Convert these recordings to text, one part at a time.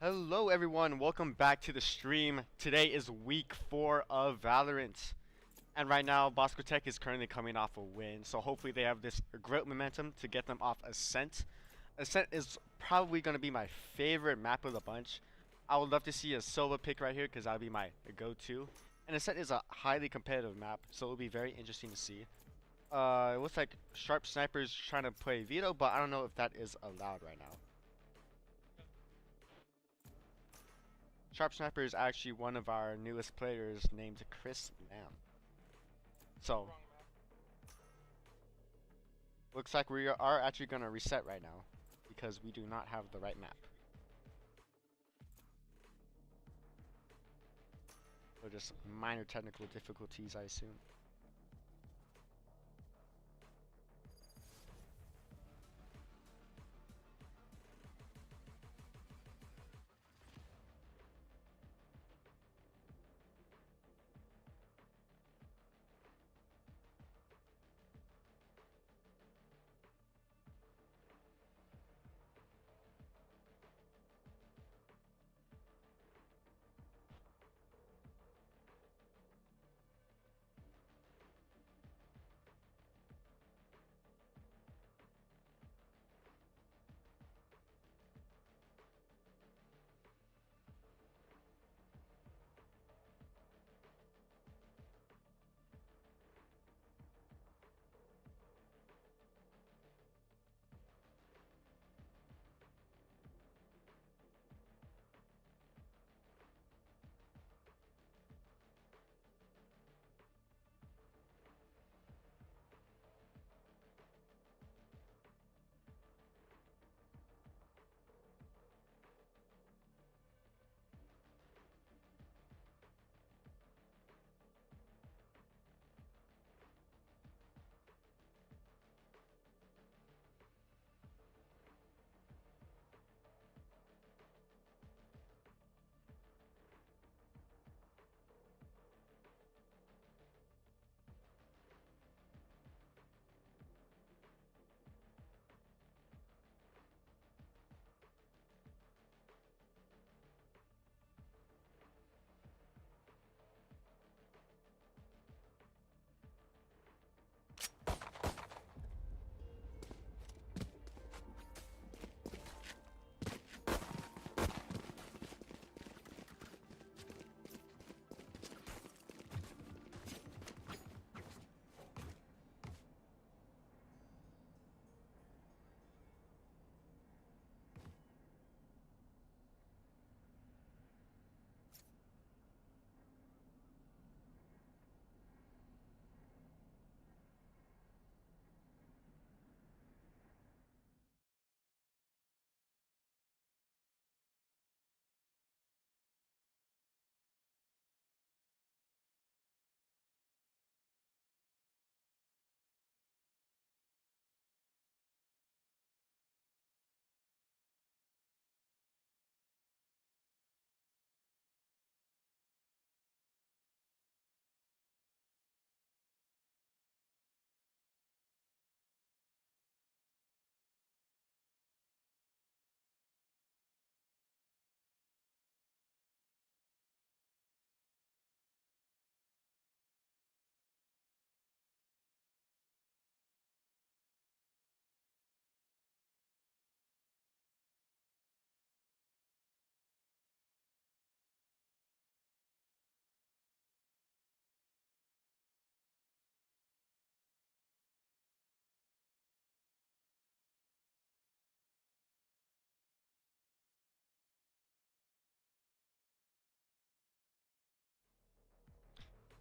Hello everyone, welcome back to the stream. Today is week 4 of Valorant. And right now, Bosco Tech is currently coming off a win. So hopefully they have this great momentum to get them off Ascent. Ascent is probably going to be my favorite map of the bunch. I would love to see a solo pick right here because that would be my go-to. And Ascent is a highly competitive map, so it'll be very interesting to see. It looks like Sharp Sniper's trying to play Veto, but I don't know if that is allowed right now. Sharp Sniper is actually one of our newest players named Chris Lamb. So, looks like we are actually going to reset right now because we do not have the right map. So just minor technical difficulties, I assume.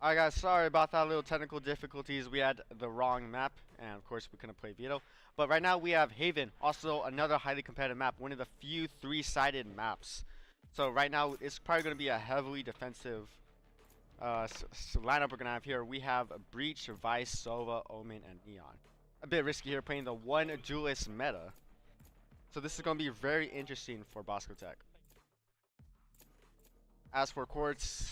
Alright guys, sorry about that little technical difficulties. We had the wrong map, and of course we couldn't play Veto. But right now we have Haven, also another highly competitive map, one of the few three-sided maps. So right now it's probably going to be a heavily defensive lineup we're going to have here. We have Breach, Vice, Sova, Omen, and Neon. A bit risky here playing the one duelist meta. So this is going to be very interesting for Bosco Tech. As for Quartz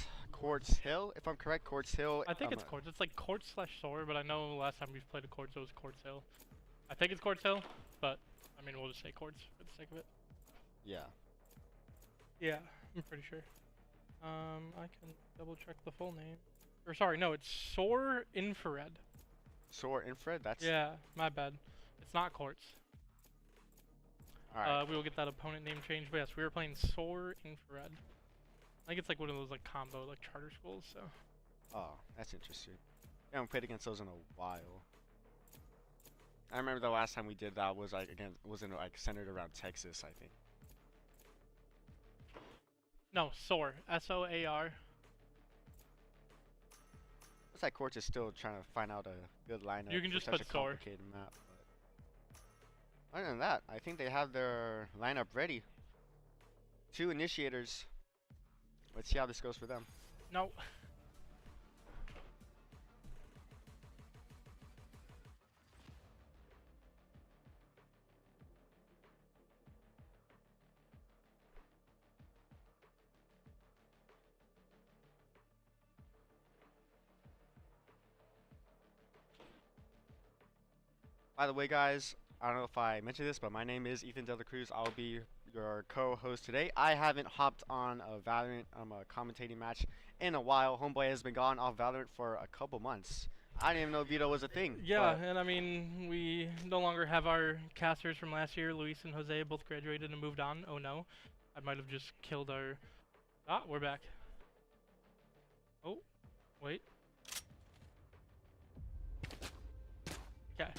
Hill, if I'm correct, Quartz Hill. I think it's Quartz. It's like Quartz slash Sword, but I know last time we've played a Quartz, it was Quartz Hill. I think it's Quartz Hill, but I mean, we'll just say Quartz for the sake of it. Yeah. Yeah, I'm pretty sure. I can double check the full name. Or sorry, no, it's Soar Infrared. Soar Infrared? That's... Yeah, my bad. It's not Quartz. Alright. We will get that opponent name changed. But yes, we were playing Soar Infrared. I think it's like one of those like combo like charter schools. So. Oh, that's interesting. We haven't played against those in a while. I remember the last time we did that was like wasn't like centered around Texas, I think. No, Soar. S-O-A-R. Looks like Quartz is still trying to find out a good lineup. You can just for such put a Soar. complicated map. But other than that, I think they have their lineup ready. 2 initiators. Let's see how this goes for them. No. By the way, guys, I don't know if I mentioned this, but my name is Ethan Dela Cruz. I'll be your co-host today. I haven't hopped on a Valorant commentating match in a while. Homeboy has been gone off Valorant for a couple months. I didn't even know Vito was a thing. Yeah, and I mean, we no longer have our casters from last year. Luis and Jose both graduated and moved on. Oh no. I might have just killed our... Ah, we're back. Oh, wait. Okay.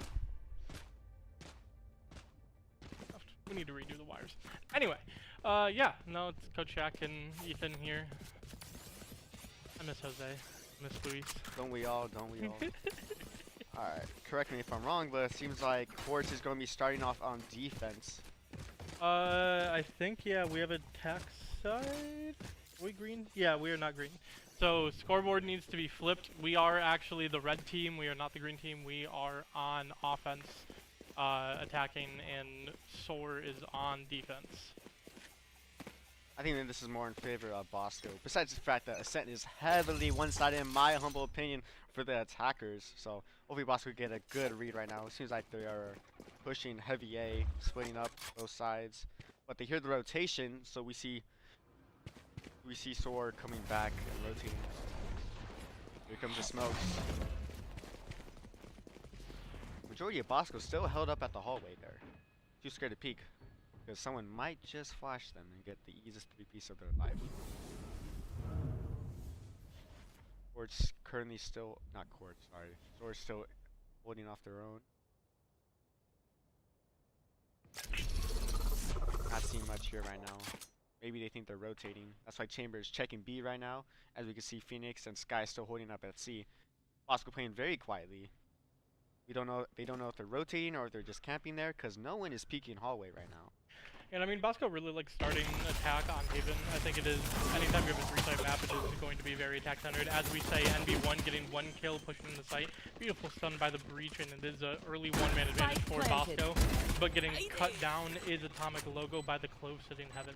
We need to redo the wires. Anyway, yeah, no, it's Coach Shaq and Ethan here. I miss Jose. I miss Luis. Don't we all? Don't we all? Alright, correct me if I'm wrong, but it seems like Quartz is going to be starting off on defense. I think, yeah, we have a tax side. Are we green? Yeah, we are not green. So, scoreboard needs to be flipped. We are actually the red team. We are not the green team. We are on offense. Attacking, and Soar is on defense. I think that this is more in favor of Bosco. Besides the fact that Ascent is heavily one-sided, in my humble opinion, for the attackers. So hopefully Bosco will get a good read right now. It seems like they are pushing heavy A, splitting up both sides. But they hear the rotation, so we see Soar coming back and rotating. Here comes the smokes. Majority of Bosco still held up at the hallway there. Too scared to peek, because someone might just flash them and get the easiest 3-piece of their life. Quartz currently still, not Quartz, sorry. Soar's still holding off their own. Not seeing much here right now. Maybe they think they're rotating. That's why Chamber is checking B right now. As we can see, Phoenix and Sky still holding up at C. Bosco playing very quietly. We don't know. They don't know if they're rotating or if they're just camping there, because no one is peeking hallway right now. And I mean, Bosco really likes starting attack on Haven. I think it is, anytime you have a 3-side map, it is going to be very attack-centered. As we say, NB1 getting 1 kill, pushing in the site. Beautiful stun by the Breach, and it is an early 1-man advantage for Bosco. But getting cut down is Atomic Logo by the Clove sitting Heaven.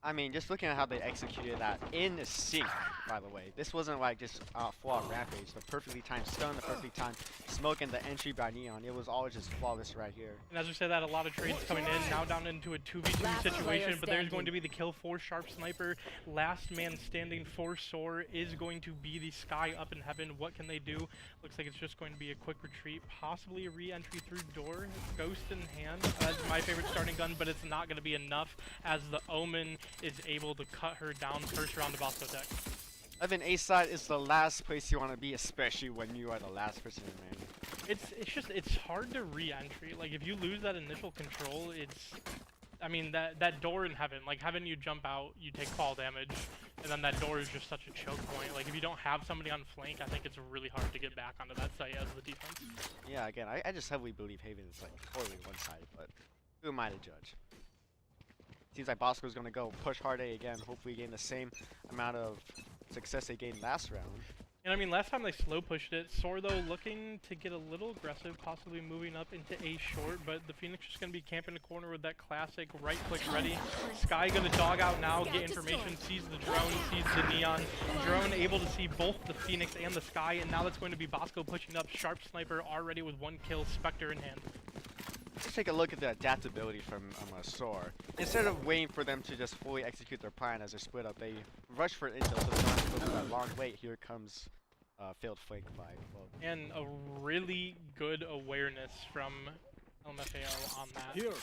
I mean, just looking at how they executed that in sync, by the way. This wasn't like just full-out rampage. The perfectly timed stun, the perfectly timed smoke, and the entry by Neon. It was all just flawless right here. And as we said that, a lot of trades coming in, now down into a 2v2 situation, but there's going to be the kill for Sharp Sniper. Last man standing for Soar is going to be the Sky up in Heaven. What can they do? Looks like it's just going to be a quick retreat, possibly a re-entry through door. Ghost in hand. That's my favorite starting gun, but it's not going to be enough as the Omen is able to cut her down first round of Bosco Tech. Evan A side is the last place you want to be, especially when you are the last person in man. It's hard to re-entry. Like if you lose that initial control, I mean that door in Heaven, like Heaven you jump out, you take fall damage, and then that door is just such a choke point. Like if you don't have somebody on flank, I think it's really hard to get back onto that site as the defense. Yeah, again, I just heavily believe Haven is like totally one-sided, but who am I to judge? Seems like Bosco's going to go push hard A again, hopefully gain the same amount of success they gained last round. And I mean, last time they slow pushed it. Soar, though, looking to get a little aggressive, possibly moving up into A short, but the Phoenix just going to be camping the corner with that classic right-click ready. Sky going to dog out now, get information, sees the drone, sees the Neon. Drone able to see both the Phoenix and the Sky, and now that's going to be Bosco pushing up. Sharp Sniper already with 1 kill, Spectre in hand. let's take a look at the adaptability from Soar. Instead of waiting for them to just fully execute their plan as they split up, they rush for intel, so they don't have to go through that long wait. Here comes failed flank by Vhel. And a really good awareness from LMFAO on that. Here.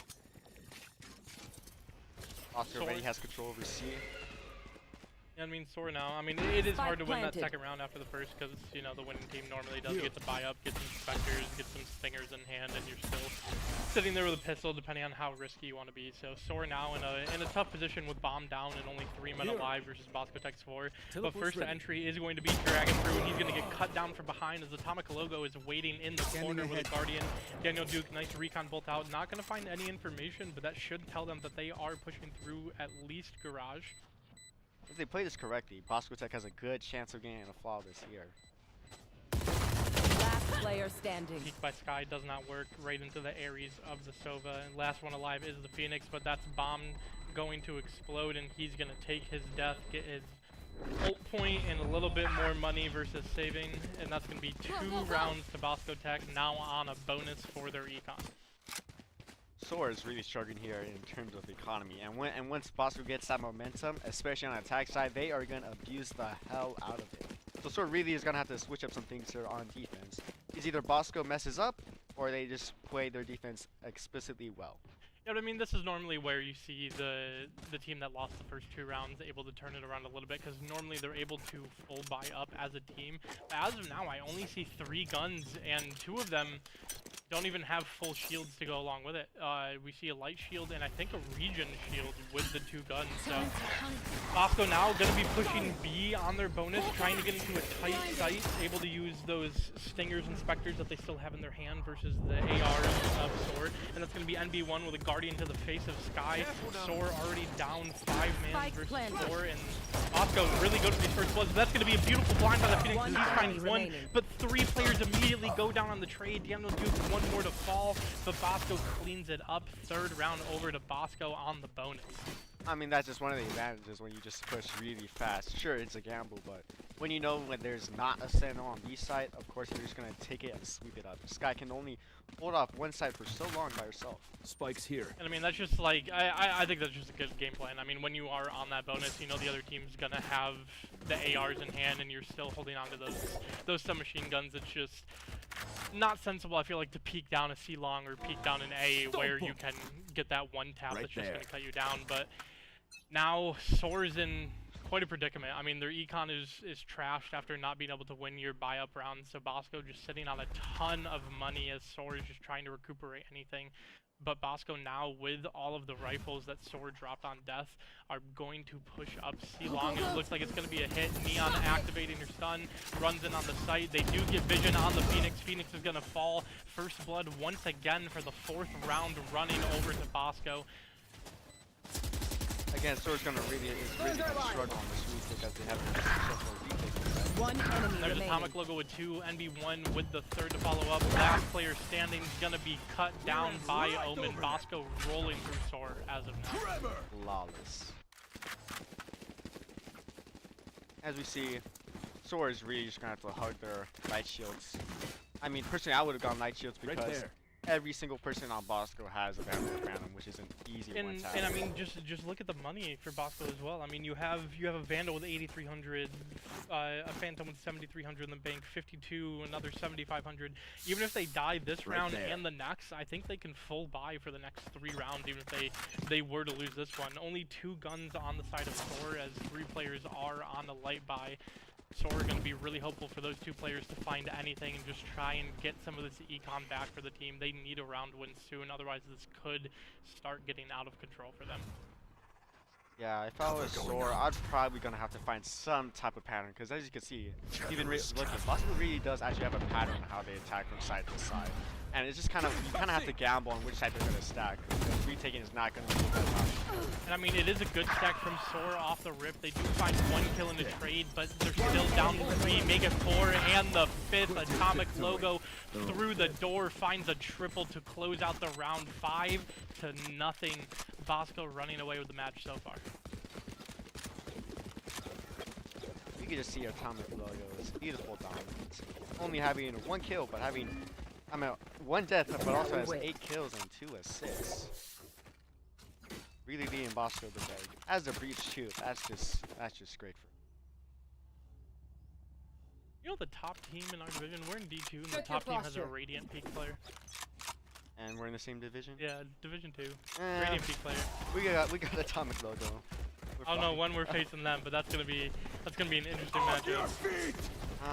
Oscar already has control over C. I mean, Soar now. I mean, it is hard to win that planted. second round after the first because, you know, the winning team normally does get to buy up, get some Spectres, get some Stingers in hand, and you're still sitting there with a pistol depending on how risky you want to be. So Soar now in a tough position with bomb down and only 3 men alive versus Bosco Tech's 4. But first entry is going to be Dragon through, and he's going to get cut down from behind as Atomic Logo is waiting in the corner with a Guardian. Daniel Duke, nice recon bolt out. Not going to find any information, but that should tell them that they are pushing through at least Garage. If they play this correctly, Bosco Tech has a good chance of getting a flawless here. Last player standing. Peek by Sky does not work right into the Ares of the Sova. And last one alive is the Phoenix, but that's bomb going to explode and he's going to take his death, get his ult point and a little bit more money versus saving. And that's going to be 2 rounds to Bosco Tech, now on a bonus for their econ. Soar is really struggling here in terms of economy, and once Bosco gets that momentum, especially on the attack side, they are going to abuse the hell out of it. So Soar really is going to have to switch up some things here on defense. It's either Bosco messes up, or they just play their defense explicitly well. Yeah, but I mean, this is normally where you see the team that lost the first 2 rounds able to turn it around a little bit, because normally they're able to full buy up as a team. But as of now, I only see 3 guns, and 2 of them don't even have full shields to go along with it. We see a light shield and I think a regen shield with the 2 guns. So Bosco now going to be pushing B on their bonus, trying to get into a tight site, able to use those Stingers and Spectres that they still have in their hand versus the ARs of Soar. And that's going to be NB1 with a Guardian to the face of Sky. Soar already down 5 man versus 4, and Bosco really good for these first bloods. That's going to be a beautiful blind by the Phoenix. He's trying 1, but 3 players immediately go down on the trade. Daniel Duke 1 more to fall, but Bosco cleans it up. 3rd round over to Bosco on the bonus. I mean, that's just one of the advantages when you just push really fast. Sure, it's a gamble, but when you know when there's not a Sentinel on B side, of course you're just going to take it and sweep it up. Sky can only hold off one side for so long by herself. Spike's here. And I mean, that's just like, I think that's just a good game plan. I mean, when you are on that bonus, you know the other team's going to have the ARs in hand and you're still holding on to those submachine guns. It's just not sensible, I feel like, to peek down a C long or peek down an A where you can get that one tap that's just going to cut you down. But now Soar's in quite a predicament. I mean, their econ is trashed after not being able to win your buy-up round, so Bosco just sitting on a ton of money as Soar is just trying to recuperate anything. But Bosco now, with all of the rifles that Soar dropped on death, are going to push up C-Long. It looks like it's going to be a hit. Neon activating her stun, runs in on the site. They do get vision on the Phoenix. Phoenix is going to fall. First blood once again for the 4th round running over to Bosco. Again, Soar's going to really struggle on this week because they have successful retake. 1 enemy There's remaining. Atomic Logo with 2, NB1 with the 3rd to follow up. Last player standing is going to be cut down by Omen. Bosco rolling through Soar as of now. Flawless. As we see, Soar is really just going to have to hug their light shields. I mean, personally, I would have gone light shields because every single person on Bosco has a Phantom, which is an easy one tap. And I mean, just look at the money for Bosco as well. I mean, you have a Vandal with 8,300, a Phantom with 7,300 in the bank, 52, another 7,500. Even if they die this round and the next, I think they can full buy for the next 3 rounds. Even if they were to lose this one, only 2 guns on the side of Soar, as 3 players are on the light buy. So we're going to be really hopeful for those 2 players to find anything and just try and get some of this econ back for the team. They need a round win soon, otherwise this could start getting out of control for them. Yeah, if I was Soar, I'd probably going to have to find some type of pattern, because as you can see, even looking, Bosco really does actually have a pattern on how they attack from side to side. And it's just kind of, you kind of have to gamble on which side they're going to stack, because retaking is not going to be that much. And I mean, it is a good stack from Soar off the rip. They do find 1 kill in the trade, but they're still down 3, make it 4, and the 5th Atomic Logo through the door finds a triple to close out the round. 5-0. Bosco running away with the match so far. You can just see Atomic Logo's beautiful dominance. Only having 1 kill, but having I mean, 1 death, but also has 8 kills and 2 assists. Really leading Bosco the bag. As a breach too. That's just great for him. You know the top team in our division? We're in D2 and the top team has a Radiant peak player. And we're in the same division? Yeah, Division 2. Radiant peak player. We got Atomic logo. Oh no, when we're facing them, but that's gonna be an interesting matchup.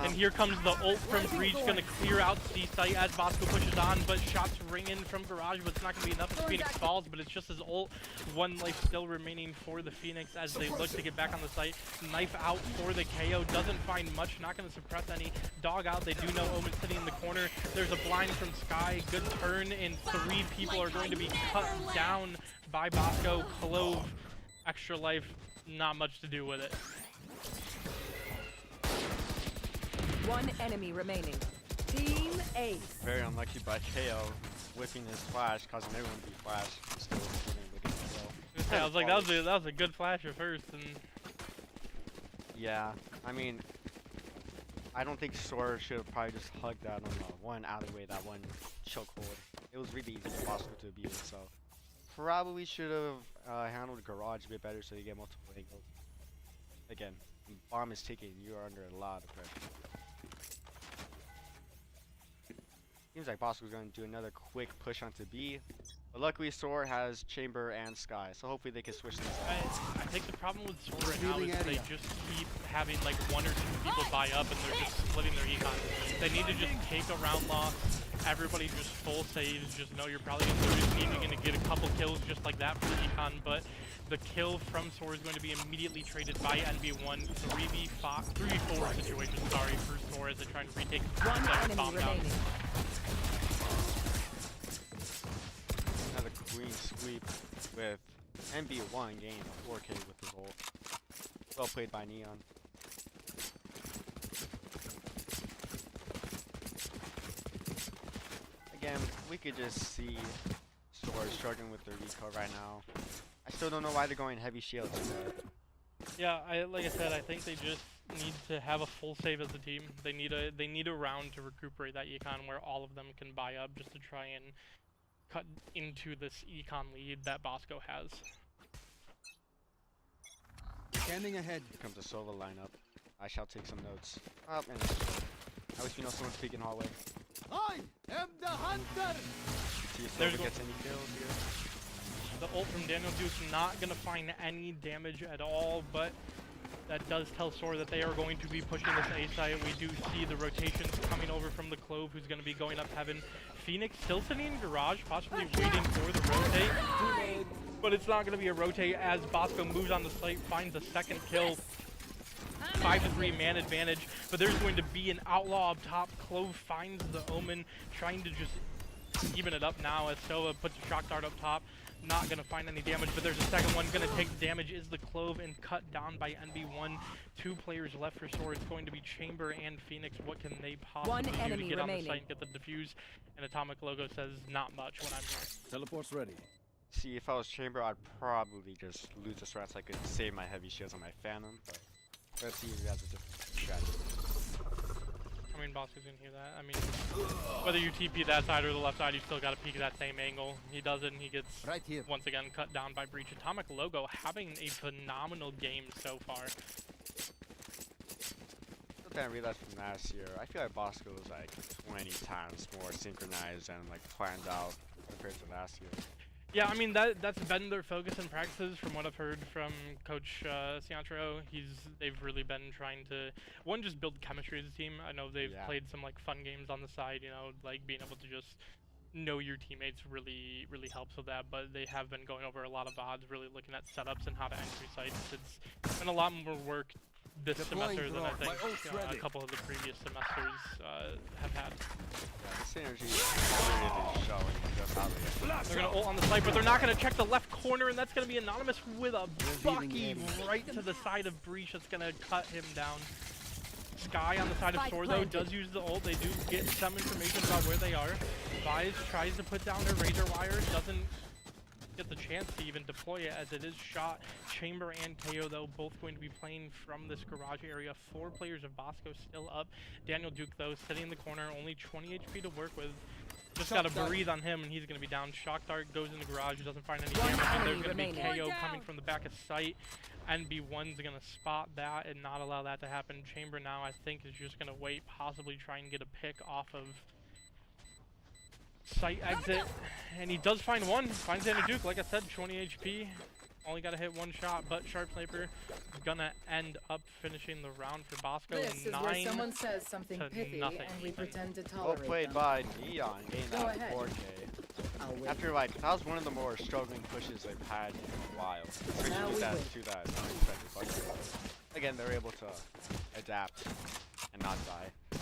And here comes the ult from Breach, gonna clear out C-Site as Bosco pushes on, but shots ring in from Garage, but it's not gonna be enough as Phoenix falls, but it's just his ult. 1 life still remaining for the Phoenix as they look to get back on the site. Knife out for the KO, doesn't find much, not gonna suppress any. Dog out, they do know Omen sitting in the corner. There's a blind from Sky, good turn, and 3 people are going to be cut down by Bosco. Clove, extra life, not much to do with it. 1 enemy remaining. Team Ace. Very unlucky by KO, whipping his flash, causing everyone to be flashed. Still looking to kill. I was like, that was a good flash at first, and yeah, I mean, I don't think Sora should have probably just hugged that on the one alleyway, that one chokehold. It was really easy for Bosco to abuse, so probably should have handled Garage a bit better so you get multiple angles. Again, bomb is ticking, you are under a lot of pressure. Seems like Bosco's going to do another quick push onto B, but luckily Sora has Chamber and Sky, so hopefully they can switch things up. I think the problem with Sora right now is they just keep having like 1 or 2 people buy up and they're just splitting their econ. They need to just take a round loss, everybody just full saves, just know you're probably going to lose, you're going to get a couple kills just like that for the econ, but the kill from Sora is going to be immediately traded by NB1. 3v4 situation, sorry, for Sora as they try and retake 1 enemy bomb down. remaining. Another clean sweep with NB1 gaining 4K with his ult. Well played by Neon. Again, we could just see Sora struggling with their recall right now. I still don't know why they're going heavy shields. Yeah, like I said, I think they just need to have a full save as a team. They need a round to recuperate that econ where all of them can buy up just to try and cut into this econ lead that Bosco has. Scanning ahead. Here comes the solo lineup. I shall take some notes. Oh, and at least we know someone's peeking hallway. I am the hunter. See if Sova gets any kills here. The ult from Daniel Duke's not going to find any damage at all, but that does tell Sora that they are going to be pushing this A site. We do see the rotations coming over from the Clove, who's going to be going up heaven. Phoenix still sitting in Garage, possibly waiting for the rotate. But it's not going to be a rotate as Bosco moves on the site, finds a second kill. 5-3 man advantage, but there's going to be an outlaw up top. Clove finds the Omen, trying to just even it up now as Sova puts a shock dart up top. Not going to find any damage, but there's a second one. Going to take the damage is the Clove and cut down by NB1. 2 players left for Sora. It's going to be Chamber and Phoenix. What can they possibly do to get on the site and get the defuse? And Atomic logo says not much when I'm here. Teleport's ready. See, if I was Chamber, I'd probably just lose the strat so I could save my heavy shields on my Phantom, but let's see if he has a different strategy. I mean, Bosco's gonna hear that. I mean, whether you TP that side or the left side, you still gotta peek at that same angle. He does it, and he gets, right here, once again, cut down by Breach. Atomic logo having a phenomenal game so far. Something I realized from last year, I feel like Bosco was like 20 times more synchronized and like planned out compared to last year. Yeah, I mean that's been their focus in practices from what I've heard from Coach Ciantro. They've really been trying to just build chemistry as a team. I know they've played some like fun games on the side, you know, like being able to just know your teammates really helps with that. But they have been going over a lot of odds, really looking at setups and how to entry sites. It's been a lot more work this semester than I think a couple of the previous semesters have had. Yeah, the synergy is really showing just how they They're going to ult on the site, but they're not going to check the left corner, and that's going to be Anonymous with a Bucky right to the side of Breach. That's going to cut him down. Sky on the side of Sora, though, does use the ult. They do get some information about where they are. Vise tries to put down her Razor Wire, doesn't get the chance to even deploy it as it is shot. Chamber and KO, though, both going to be playing from this Garage area. 4 players of Bosco still up. Daniel Duke, though, sitting in the corner, only 20 HP to work with. Just Shot gotta down. breathe on him, and he's gonna be down. Shock dart goes in the garage, doesn't find any damage, and there's enemy gonna be remaining. KO coming from the back of sight. NB1's gonna spot that and not allow that to happen. Chamber now, I think, is just gonna wait, possibly try and get a pick off of sight exit, and he does find one. Finds Daniel Duke, like I said, 20 HP. Only gotta hit one shot, but Sharp Sniper is gonna end up finishing the round for Bosco. This is where someone says something to pithy nothing and we even. pretend to Well tolerate played them. by Neon, getting Go that ahead. 4K. I'll wait. After like, that was one of the more struggling pushes they've had in a while. Especially Now with we that, wait. to that unexpected budget. Again, they're able to adapt and not die.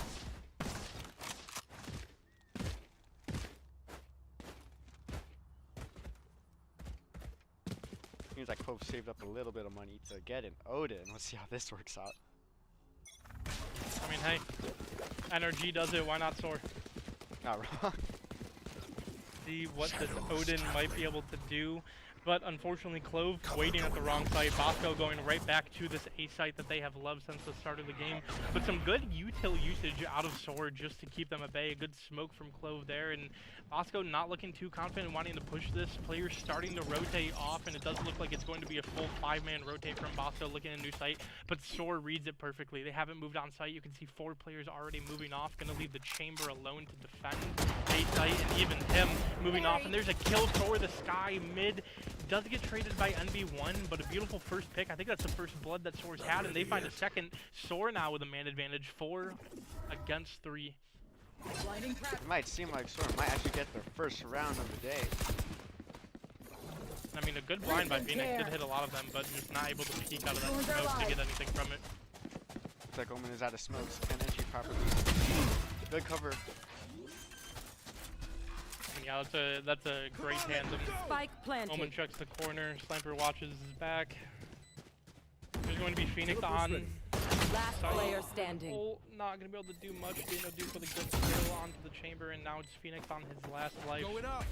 Seems like Clove saved up a little bit of money to get an Odin. Let's see how this works out. I mean, hey, NRG does it, why not Soar? Not wrong. See what this Odin might be able to do. But unfortunately, Clove waiting at the wrong site. Bosco going right back to this A site that they have loved since the start of the game. But some good util usage out of Sword just to keep them at bay. A good smoke from Clove there. And Bosco not looking too confident, wanting to push this. Players starting to rotate off, and it does look like it's going to be a full 5-man rotate from Bosco looking at a new site. But Sword reads it perfectly. They haven't moved on site. You can see 4 players already moving off. Going to leave the Chamber alone to defend A site, and even him moving off. And there's a kill for the Sky mid. Does get traded by NB1, but a beautiful first pick. I think that's the first blood that Soar's had, and they find a second. Soar now with a man advantage, 4 against 3. It might seem like Storm might actually get their first round of the day. I mean, a good blind by Phoenix did hit a lot of them, but just not able to peek out of that smoke to get anything from it. Looks like Omen is out of smokes. Can't entry properly. Good cover. Yeah, that's a great tandem. Spike planted. Omen checks the corner. Sniper watches his back. There's going to be Phoenix on. Last player standing. Oh, not going to be able to do much. Daniel Duke with a good kill onto the Chamber, and now it's Phoenix on his last life. Going up.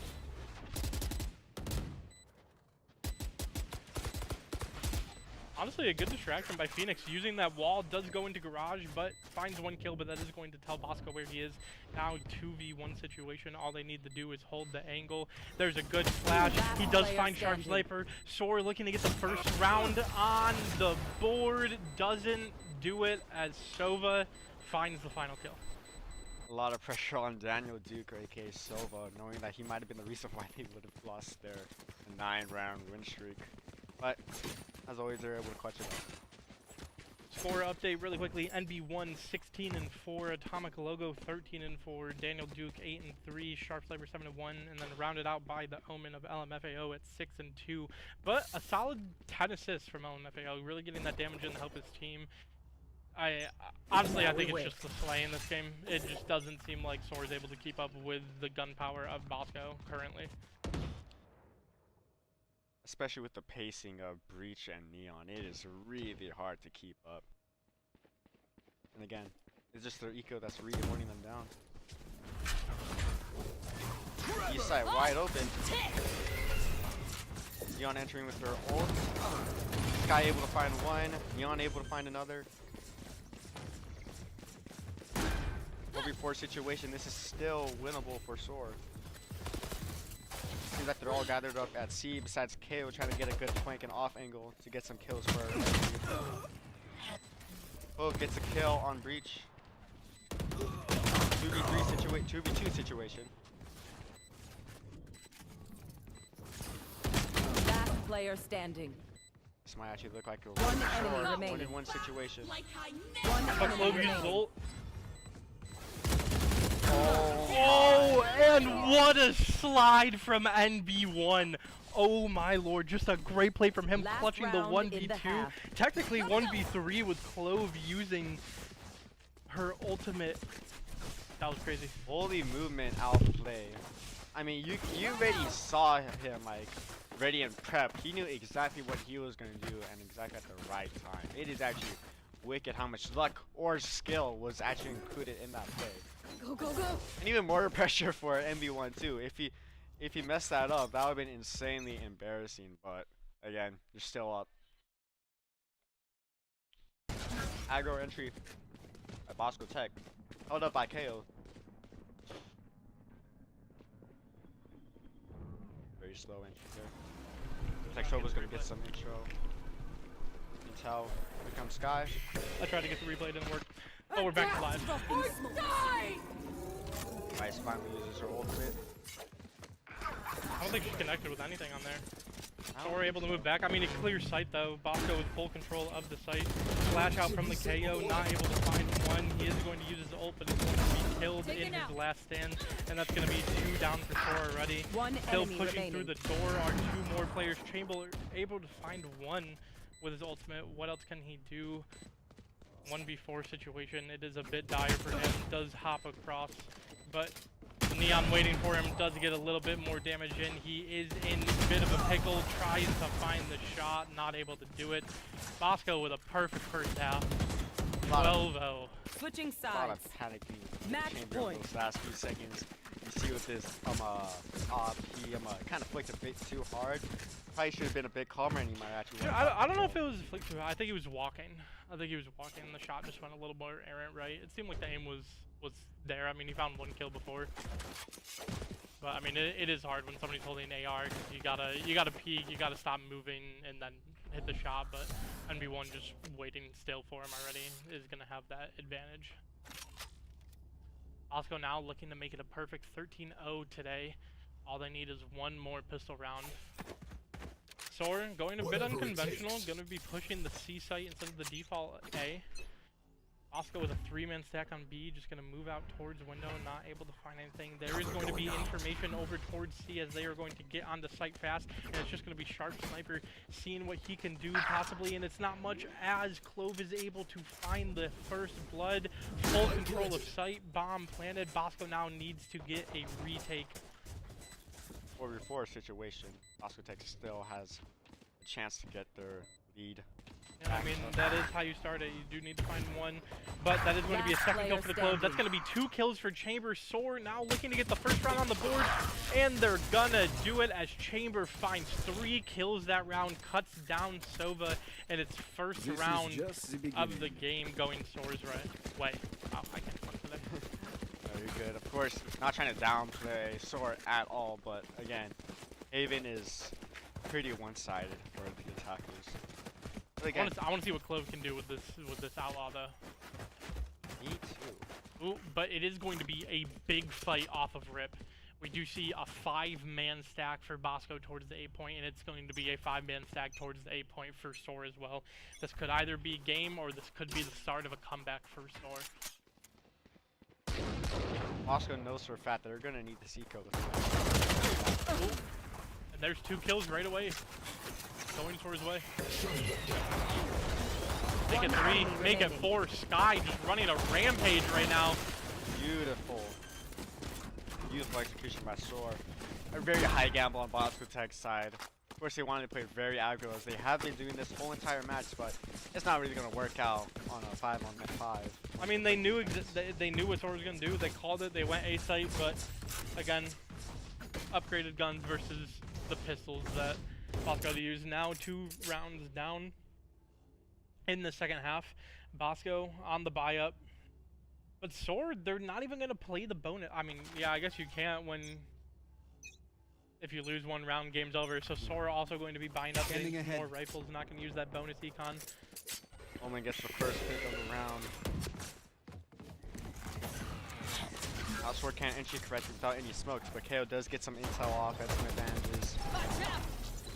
Honestly, a good distraction by Phoenix. Using that wall, does go into garage, but finds one kill, but that is going to tell Bosco where he is. Now 2v1 situation. All they need to do is hold the angle. There's a good flash. He does find Sharp Sniper. Soar looking to get the first round on the board. Doesn't do it as Sova finds the final kill. A lot of pressure on Daniel Duke, or aka Silva, knowing that he might have been the reason why they would have lost their 9-round win streak. But as always, they're able to clutch it up. Score update really quickly. NB1 16-4, Atomic Logo 13-4, Daniel Duke 8-3, Sharp Sniper 7-1, and then rounded out by the Omen of LMFAO at 6-2. But a solid 10 assists from LMFAO, really getting that damage in to help his team. Honestly, I think it's just the Slay in this game. It just doesn't seem like Soar's able to keep up with the gunpowder of Bosco currently. Especially with the pacing of Breach and Neon, it is really hard to keep up. And again, it's just their eco that's really holding them down. East side wide open. Neon entering with her ult. Sky able to find one. Neon able to find another. 4v4 situation. This is still winnable for Soar. Seems like they're all gathered up at C, besides KO trying to get a good flank and off angle to get some kills for Both gets a kill on Breach. 2v3 situation, 2v2 situation. Last player standing. This might actually look like a One enemy Soar remaining. 1-in-1 situation. One But enemy Clove remaining. used ult. Oh, and what a slide from NB1. Oh my lord, just a great play from him, Last clutching the round in the 1v2. half. Technically 1v3 with Clove using her ultimate. That was crazy. Holy movement outplay. I mean, you already saw him like ready and prep. He knew exactly what he was gonna do and exactly at the right time. It is actually wicked how much luck or skill was actually included in that play. Go, go, go. And even more pressure for MB1 too. If he messed that up, that would have been insanely embarrassing. But again, you're still up. Aggro entry by Bosco Tech, held up by KO. very slow entry here. Looks like Sova's gonna get some intro. Intel. Here comes Sky. I tried to get the replay, it didn't work. Oh, we're back to live. Rice finally uses her ultimate. I don't think she connected with anything on there. So we're able to move back. I mean, a clear sight though. Bosco with full control of the site. Flash out from the KO, not able to find one. He is going to use his ult, but he's going to be killed in his last stand. And that's going to be 2 down for Thor already. Still pushing through the door are 2 more players. Chamber able to find one with his ultimate. What else can he do? 1v4 situation. It is a bit dire for him. Does hop across, but Neon waiting for him, does get a little bit more damage in. He is in a bit of a pickle, tries to find the shot, not able to do it. Bosco with a perfect first half. 12-0. Switching A lot of sides. panicking. Match Chamber point. those last few seconds. You see with this he kind of flicked a bit too hard. Probably should have been a bit calmer, and he might actually. Yeah, I don't know if it was flick too hard. I think he was walking. The shot just went a little more errant right. It seemed like the aim was there. I mean, he found 1 kill before. But I mean, it is hard when somebody's holding an AR, because you gotta peek, you gotta stop moving, and then hit the shot. But NB1 just waiting still for him already is gonna have that advantage. Bosco now looking to make it a perfect 13-0 today. All they need is 1 more pistol round. Sor going a bit unconventional, gonna be pushing the C site instead of the default A. Bosco with a 3-man stack on B, just gonna move out towards window, not able to find anything. There is going to be information over towards C as they are going to get on the site fast, and it's just gonna be Sharp Sniper seeing what he can do possibly, and it's not much as Clove is able to find the first blood. Full control of site, bomb planted. Bosco now needs to get a retake. 4v4 situation. Bosco Tech still has a chance to get their lead. Yeah, I mean, that is how you start it. You do need to find 1, but that is going to be a second kill for the Clove. That's going to be 2 kills for Chamber. Soar now looking to get the first round on the board, and they're gonna do it as Chamber finds 3 kills that round, cuts down Sova, and it's first round of the game going Soar's way. Wow, I can't fuck with that. No, you're good. Of course, not trying to downplay Soar at all, but again, Haven is pretty one-sided for the attackers. I want to see what Clove can do with this outlaw though. Me too. Ooh, but it is going to be a big fight off of Rip. We do see a 5-man stack for Bosco towards the A point, and it's going to be a 5-man stack towards the A point for Soar as well. This could either be game, or this could be the start of a comeback for Soar. Bosco knows for a fact that they're gonna need the C code. Ooh. And there's 2 kills right away. Going Soar's way. Make it 3, make it 4. Sky just running a rampage right now. Beautiful. Beautiful execution by Soar. A very high gamble on Bosco Tech's side. Of course, they wanted to play very aggro as they have been doing this whole entire match, but it's not really going to work out on a 5-on-5. I mean, they knew what Soar was going to do. They called it. They went A site, but again, upgraded guns versus the pistols that Bosco to use. Now 2 rounds down in the second half. Bosco on the buy up, but Soar, they're not even gonna play the bonus. I mean, yeah, I guess you can't if you lose 1 round, game's over. So Soar also going to be buying up getting more rifles, not gonna use that bonus econ. Omen gets the first pick of the round. Soar can't entry correct without any smokes, but KO does get some intel off at some advantages.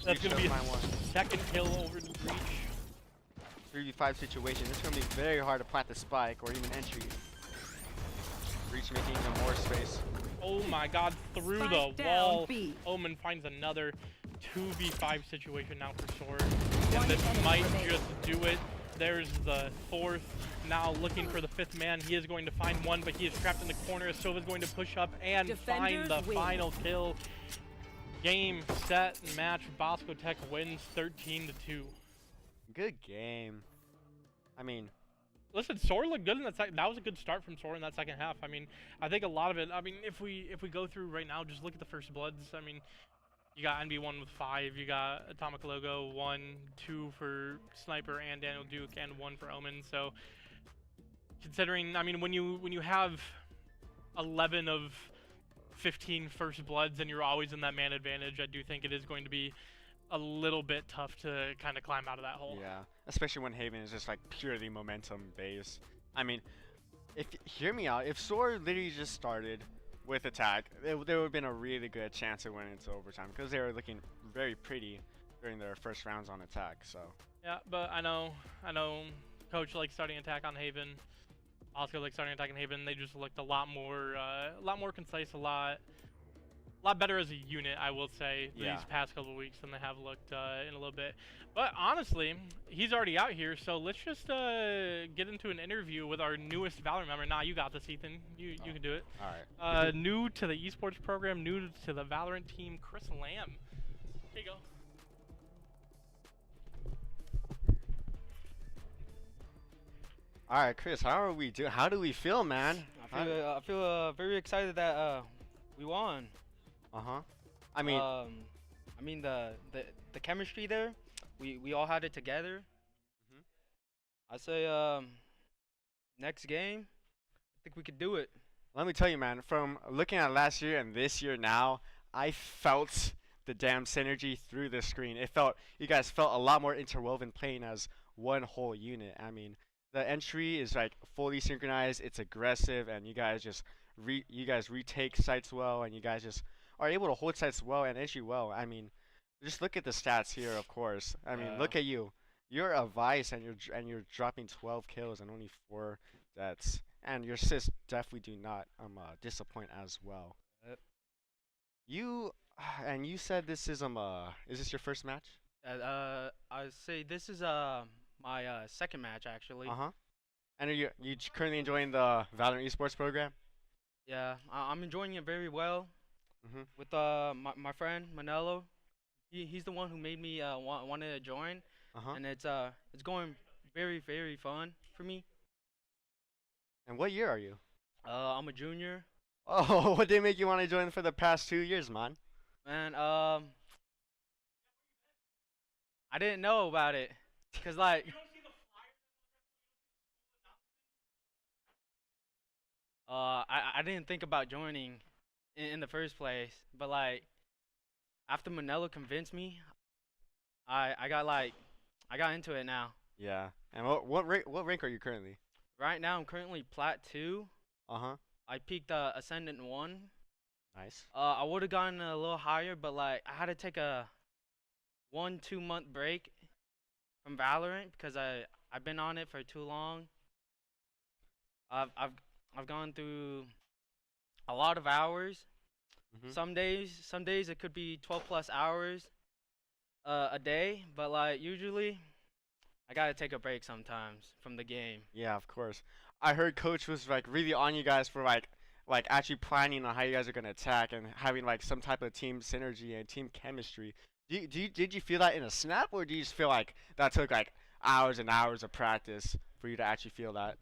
That's going to be a second kill over the breach. 3v5 situation. It's going to be very hard to plant the spike or even entry. Breach making even more space. Oh my god, through Spike the down, wall. B. Omen finds another 2v5 situation now for Soar. And this might just do it. There's the 4th. Now looking for the 5th man. He is going to find 1, but he is trapped in the corner. Sova's going to push up and find the final kill. Game, set, match. Bosco Tech wins 13-2. Good game. I mean, listen, Soar looked good in that second. That was a good start from Soar in that second half. I mean, I think a lot of it. I mean, if we go through right now, just look at the first bloods. I mean, you got NB1 with 5. You got Atomic Logo 1, 2 for Sniper and Daniel Duke, and 1 for Omen. So, considering, I mean, when you have 11 of 15 first bloods and you're always in that man advantage, I do think it is going to be a little bit tough to kind of climb out of that hole. Yeah, especially when Haven is just like purely momentum based. I mean, hear me out. If Soar literally just started with attack, there would have been a really good chance of winning into overtime because they were looking very pretty during their first rounds on attack. So yeah, but I know Coach likes starting attack on Haven. Oscar likes starting attack on Haven. They just looked a lot more concise, a lot better as a unit, I will say, these past couple of weeks than they have looked in a little bit. But honestly, he's already out here, so let's just get into an interview with our newest Valorant member. Nah, you got this, Ethan. You can do it. All right. New to the esports program, new to the Valorant team, Chris Lamb. Here you go. All right, Chris, how do we feel, man? I feel very excited that we won. I mean, the chemistry there, we all had it together. I say next game, I think we could do it. let me tell you, man, from looking at last year and this year now, I felt the damn synergy through the screen. You guys felt a lot more interwoven playing as one whole unit. I mean, the entry is like fully synchronized, it's aggressive, and you guys just retake sites well, and you guys just are able to hold sites well and entry well. I mean, just look at the stats here, of course. I mean, look at you. You're a Vice, and you're dropping 12 kills and only 4 deaths, and your assists definitely do not disappoint as well. You said this is this your first match? I say this is my second match actually. And are you currently enjoying the Valorant esports program? Yeah, I'm enjoying it very well. With my friend Manello, he's the one who made me want to join, and it's going very, very fun for me. And what year are you? I'm a junior. Oh, what did make you want to join for the past 2 years, man? Man, I didn't know about it, cause like. I didn't think about joining in the first place, but like after Manello convinced me, I got into it now. Yeah. And what rank are you currently? Right now I'm currently Plat 2. I peaked Ascendant 1. Nice. I would have gone a little higher, but like I had to take a 1-2 month break from Valorant because I've been on it for too long. I've gone through a lot of hours. Some days it could be 12+ hours a day, but like usually I gotta take a break sometimes from the game. Yeah, of course. I heard Coach was like really on you guys for like actually planning on how you guys are gonna attack and having like some type of team synergy and team chemistry. Did you feel that in a snap, or do you just feel like that took like hours and hours of practice for you to actually feel that?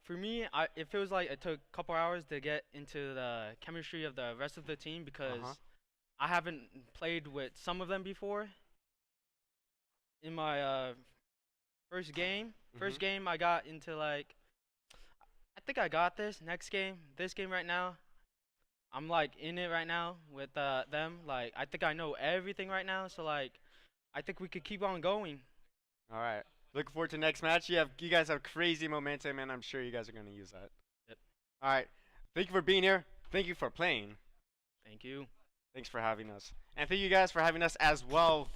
For me, it feels like it took a couple hours to get into the chemistry of the rest of the team because I haven't played with some of them before. In my first game, I got into like, I think I got this. Next game, this game right now, I'm like in it right now with them. Like I think I know everything right now, so like I think we could keep on going. All right. Looking forward to next match. You guys have crazy momentum, and I'm sure you guys are going to use that. Yep. All right. Thank you for being here. Thank you for playing. Thank you. Thanks for having us. And thank you guys for having us as well.